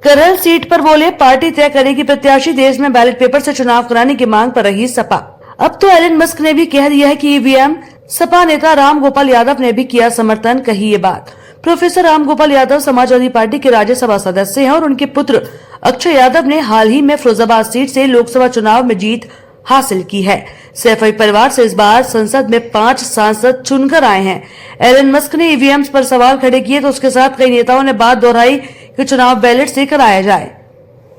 Karhal seat पर बोले, party तय करेगी प्रत्याशी, देश में बैलेट पेपर से चुनाव कराने की मांग पर रही सपा। अब तो एलन मस्क ने भी कह दिया है कि ईवीएम। सपा नेता राम गोपाल यादव ने भी किया समर्थन, कही ये बात। प्रोफेसर राम गोपाल यादव समाजवादी पार्टी के राज्यसभा सदस्य हैं और उनके पुत्र अक्षय यादव ने हाल ही में फिरोजाबाद सीट से लोकसभा चुनाव में जीत हासिल की है। सैफई परिवार से इस बार संसद में 5 सांसद चुनकर आए हैं। एलन मस्क ने ईवीएम पर सवाल खड़े किए तो उसके साथ कई नेताओं ने बात दोहराई कि चुनाव बैलेट से कराया जाए।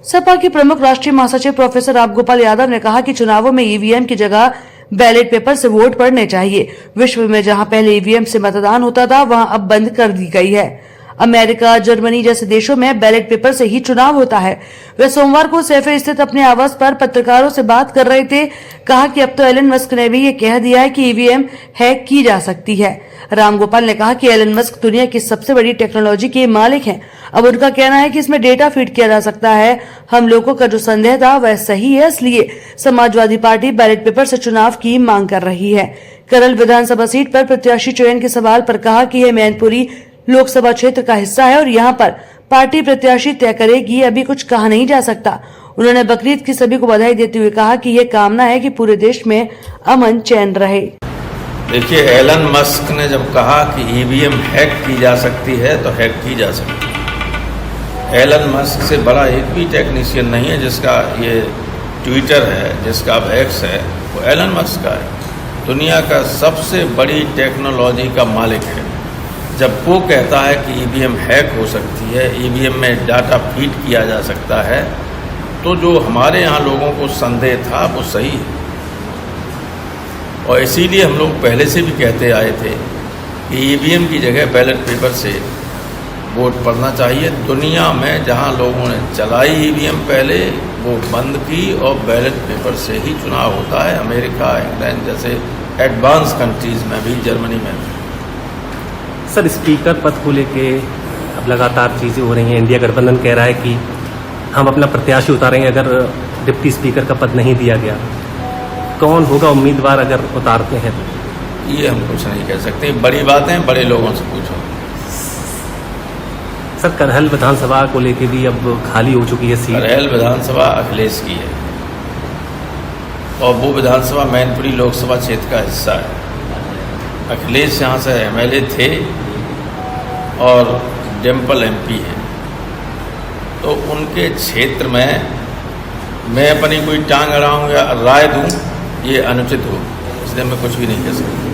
सपा के प्रमुख राष्ट्रीय महासचिव प्रोफेसर राम गोपाल यादव ने कहा कि चुनावों में ईवीएम की जगह बैलेट पेपर से वोट पड़ने चाहिए। विश्व में जहां पहले ईवीएम से मतदान होता था, वहां अब बंद कर दी गई है। अमेरिका, जर्मनी जैसे देशों में बैलेट पेपर से ही चुनाव होता है। वे सोमवार को सैफई स्थित अपने आवास पर पत्रकारों से बात कर रहे थे। कहा कि अब तो एलन मस्क ने भी ये कह दिया है कि ईवीएम हैक की जा सकती है। राम गोपाल ने कहा कि एलन मस्क दुनिया की सबसे बड़ी टेक्नोलॉजी के मालिक हैं। अब उनका कहना है कि इसमें डेटा फीड किया जा सकता है। हम लोगों का जो संदेह था वह सही है, इसलिए समाजवादी पार्टी बैलेट पेपर से चुनाव की मांग कर रही है। करहल विधानसभा सीट पर प्रत्याशी चयन के सवाल पर कहा कि यह मैनपुरी लोकसभा क्षेत्र का हिस्सा है और यहाँ पर पार्टी प्रत्याशी तय करेगी, अभी कुछ कहा नहीं जा सकता। उन्होंने बकरीद की सभी को बधाई देते हुए कहा कि ये कामना है कि पूरे देश में अमन चैन रहे। देखिए, एलन मस्क ने जब कहा कि ईवीएम हैक की जा सकती है तो हैक की जा सकती है। एलन मस्क से बड़ा एक भी टेक्नीशियन नहीं है जिसका ये ट्विटर है, जिसका अब एक्स है, वो एलन मस्क का है। दुनिया का सबसे बड़ी टेक्नोलॉजी का मालिक है। जब वो कहता है कि ईवीएम हैक हो सकती है, ईवीएम में डाटा फीड किया जा सकता है, तो जो हमारे यहाँ लोगों को संदेह था वो सही है। और इसीलिए हम लोग पहले से भी कहते आए थे कि ईवीएम की जगह बैलेट पेपर से वोट पड़ना चाहिए। दुनिया में जहाँ लोगों ने चलाई ईवीएम पहले, वो बंद की और बैलेट पेपर से ही चुनाव होता है। अमेरिका, इंग्लैंड जैसे एडवांस कंट्रीज़ में भी, जर्मनी में भी। सर, स्पीकर पद को लेके अब लगातार चीज़ें हो रही हैं। इंडिया गठबंधन कह रहा है कि हम अपना प्रत्याशी उतारेंगे अगर डिप्टी स्पीकर का पद नहीं दिया गया। कौन होगा उम्मीदवार अगर उतारते हैं तो? ये हम कुछ नहीं कह सकते, बड़ी बातें बड़े लोगों से पूछो। सर, करहल विधानसभा को लेके भी अब खाली हो चुकी है सीट। करहल विधानसभा अखिलेश की है और वो विधानसभा मैनपुरी लोकसभा क्षेत्र का हिस्सा है। अखिलेश यहाँ से एमएलए थे और डिम्पल एमपी है, तो उनके क्षेत्र में मैं अपनी कोई टांग अड़ाऊँ या राय दूँ, ये अनुचित हो, इसलिए मैं कुछ भी नहीं कह सकता।